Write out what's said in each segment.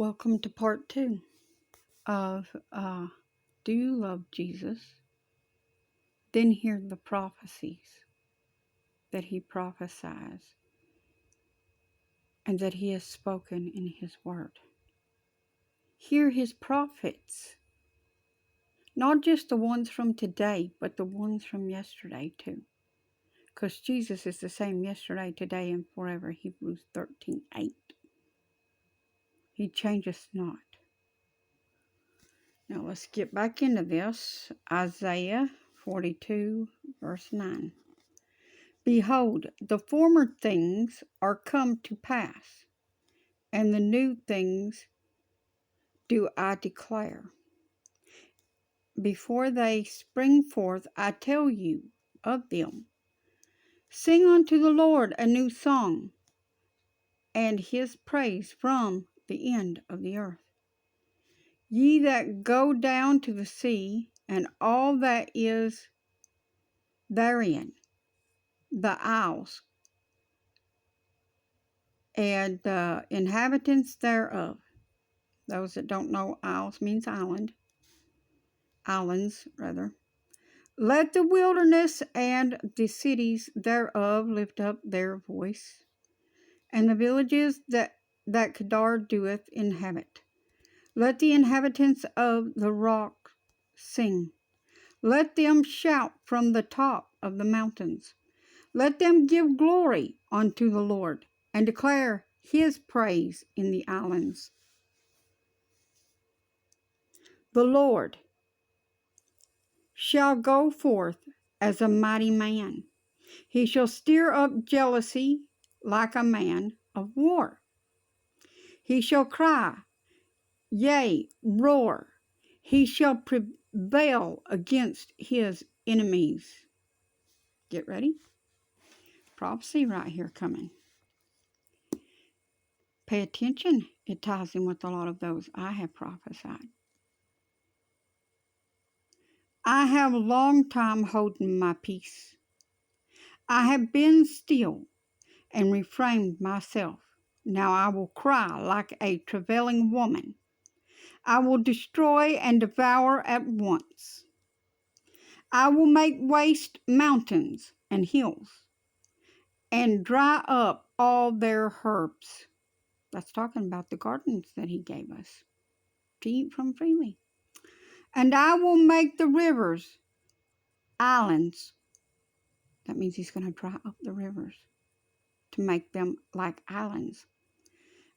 Welcome to part 2 of Do You Love Jesus? Then hear the prophecies that he prophesies and that he has spoken in his word. Hear his prophets, not just the ones from today, but the ones from yesterday too. Because Jesus is the same yesterday, today, and forever. Hebrews 13:8. He changeth not. Now let's get back into this. Isaiah 42, verse 9. Behold, the former things are come to pass, and the new things do I declare. Before they spring forth, I tell you of them. Sing unto the Lord a new song, and his praise from the end of the earth. Ye that go down to the sea, and all that is therein, the isles, and the inhabitants thereof. Those that don't know, isles means islands, rather. Let the wilderness and the cities thereof lift up their voice, and the villages that Kedar doeth inhabit. Let the inhabitants of the rock sing. Let them shout from the top of the mountains. Let them give glory unto the Lord, and declare his praise in the islands. The Lord shall go forth as a mighty man. He shall stir up jealousy like a man of war. He shall cry, yea, roar. He shall prevail against his enemies. Get ready. Prophecy right here coming. Pay attention. It ties in with a lot of those I have prophesied. I have a long time holding my peace. I have been still and refrained myself. Now I will cry like a travailing woman. I will destroy and devour at once. I will make waste mountains and hills, and dry up all their herbs. That's talking about the gardens that he gave us to eat from freely. And I will make the rivers islands. That means he's going to dry up the rivers to make them like islands.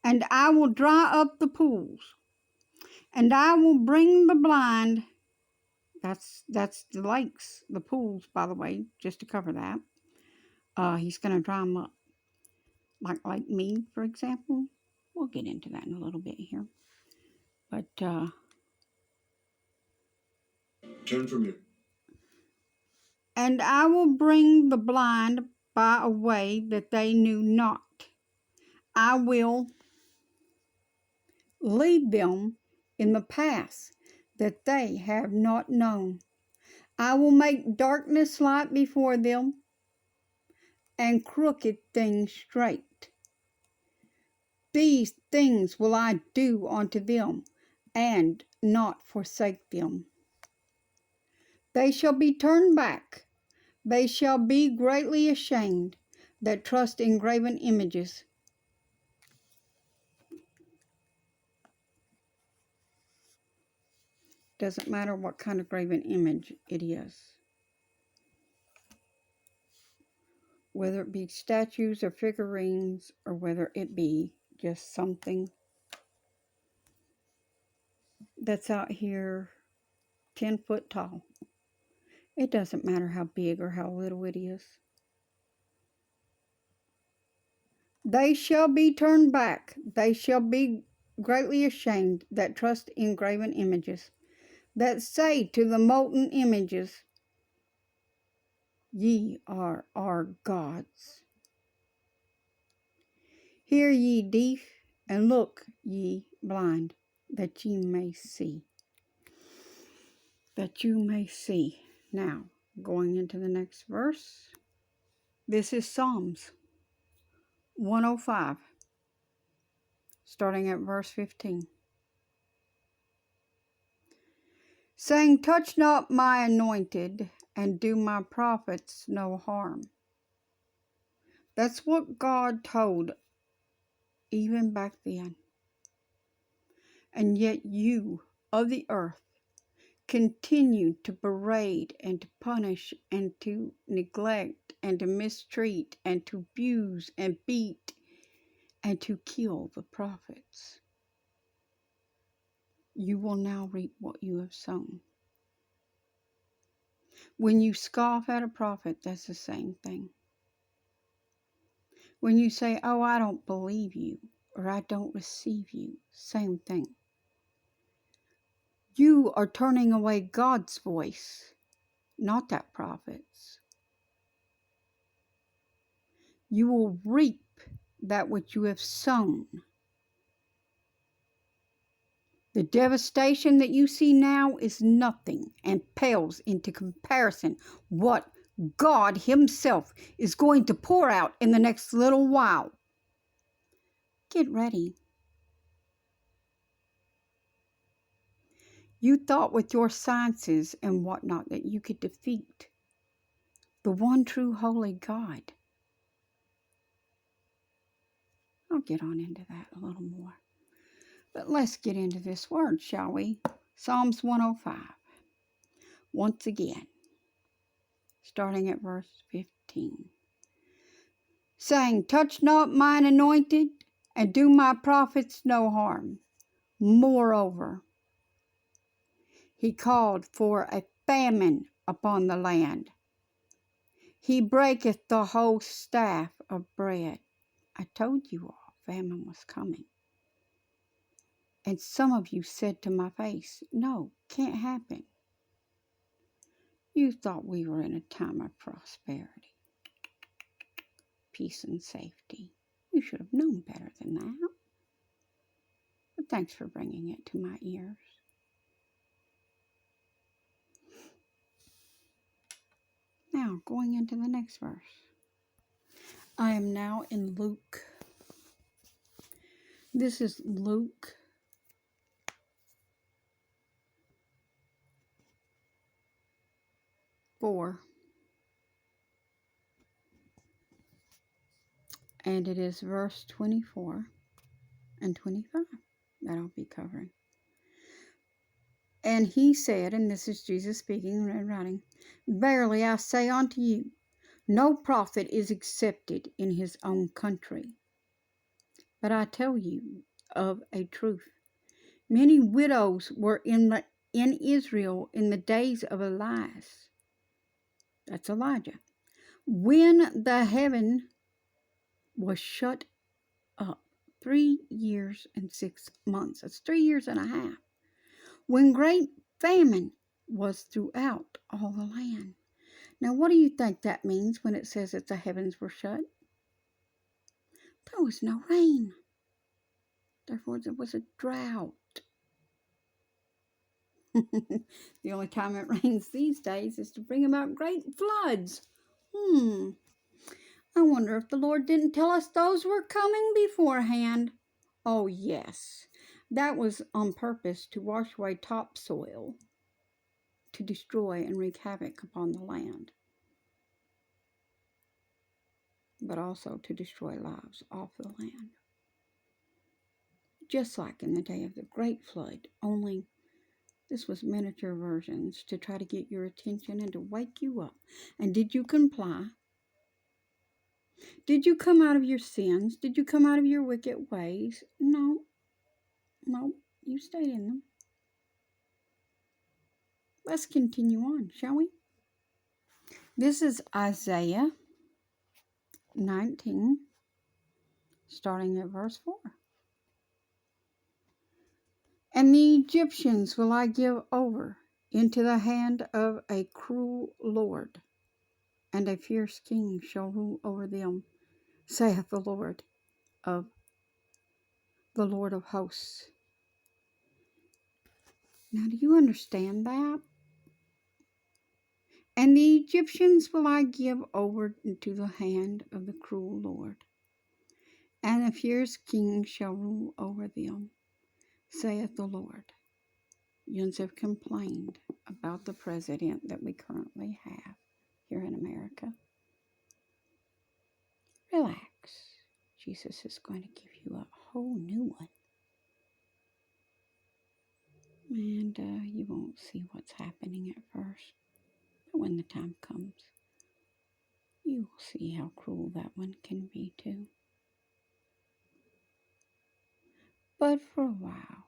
And I will dry up the pools. And I will bring the blind. That's the lakes, the pools, by the way, just to cover that. He's going to dry them up. Like Lake Mead, for example. We'll get into that in a little bit here. But, turn from you. And I will bring the blind by a way that they knew not. I will lead them in the paths that they have not known. I will make darkness light before them, and crooked things straight. These things will I do unto them, and not forsake them. They shall be turned back. They shall be greatly ashamed that trust in graven images. Doesn't matter what kind of graven image it is. Whether it be statues or figurines, or whether it be just something that's out here 10 foot tall. It doesn't matter how big or how little it is. They shall be turned back. They shall be greatly ashamed that trust in graven images, that say to the molten images, ye are our gods. Hear ye deaf, and look ye blind, that ye may see. That you may see. Now, going into the next verse. This is Psalms 105. starting at verse 15. Saying, touch not my anointed, and do my prophets no harm. That's what God told even back then. And yet you of the earth continue to berate and to punish and to neglect and to mistreat and to abuse and beat and to kill the prophets. You will now reap what you have sown. When you scoff at a prophet, that's the same thing. When you say, oh, I don't believe you, or I don't receive you, same thing. You are turning away God's voice, not that prophet's. You will reap that which you have sown. The devastation that you see now is nothing and pales into comparison what God Himself is going to pour out in the next little while. Get ready. You thought with your sciences and whatnot that you could defeat the one true holy God. I'll get on into that a little more. But let's get into this word, shall we? Psalms 105. Once again, starting at verse 15. Saying, touch not mine anointed, and do my prophets no harm. Moreover, He called for a famine upon the land. He breaketh the whole staff of bread. I told you all famine was coming. And some of you said to my face, no, can't happen. You thought we were in a time of prosperity, peace and safety. You should have known better than that. But thanks for bringing it to my ears. Now, going into the next verse. I am now in Luke. This is Luke 4. And it is verse 24 and 25 that I'll be covering. And he said, and this is Jesus speaking, red writing, verily I say unto you, no prophet is accepted in his own country. But I tell you of a truth, many widows were in Israel in the days of Elias. That's Elijah. When the heaven was shut up 3 years and 6 months. That's 3 years and a half. When great famine was throughout all the land. Now, what do you think that means when it says that the heavens were shut? There was no rain. Therefore, there was a drought. The only time it rains these days is to bring about great floods. I wonder if the Lord didn't tell us those were coming beforehand. Oh, yes. That was on purpose to wash away topsoil, to destroy and wreak havoc upon the land, but also to destroy lives off the land. Just like in the day of the Great Flood, only this was miniature versions to try to get your attention and to wake you up. And did you comply? Did you come out of your sins? Did you come out of your wicked ways? No, you stayed in them. Let's continue on, shall we? This is Isaiah 19, starting at verse 4. And the Egyptians will I give over into the hand of a cruel Lord, and a fierce king shall rule over them, saith the Lord of hosts. Now, do you understand that? And the Egyptians will I give over into the hand of the cruel Lord, and a fierce king shall rule over them, saith the Lord. Yuns have complained about the president that we currently have here in America. Relax. Jesus is going to give you a whole new one. And you won't see what's happening at first. But when the time comes, you will see how cruel that one can be too. But for a while,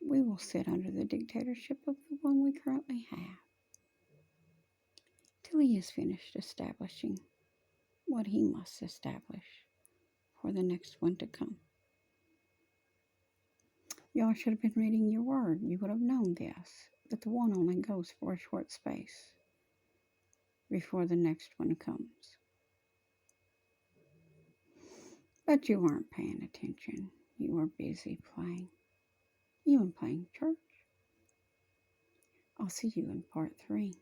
we will sit under the dictatorship of the one we currently have, till he is finished establishing what he must establish for the next one to come. Y'all should have been reading your word. You would have known this, that the one only goes for a short space before the next one comes. But you weren't paying attention. You were busy playing. Even playing church. I'll see you in part 3.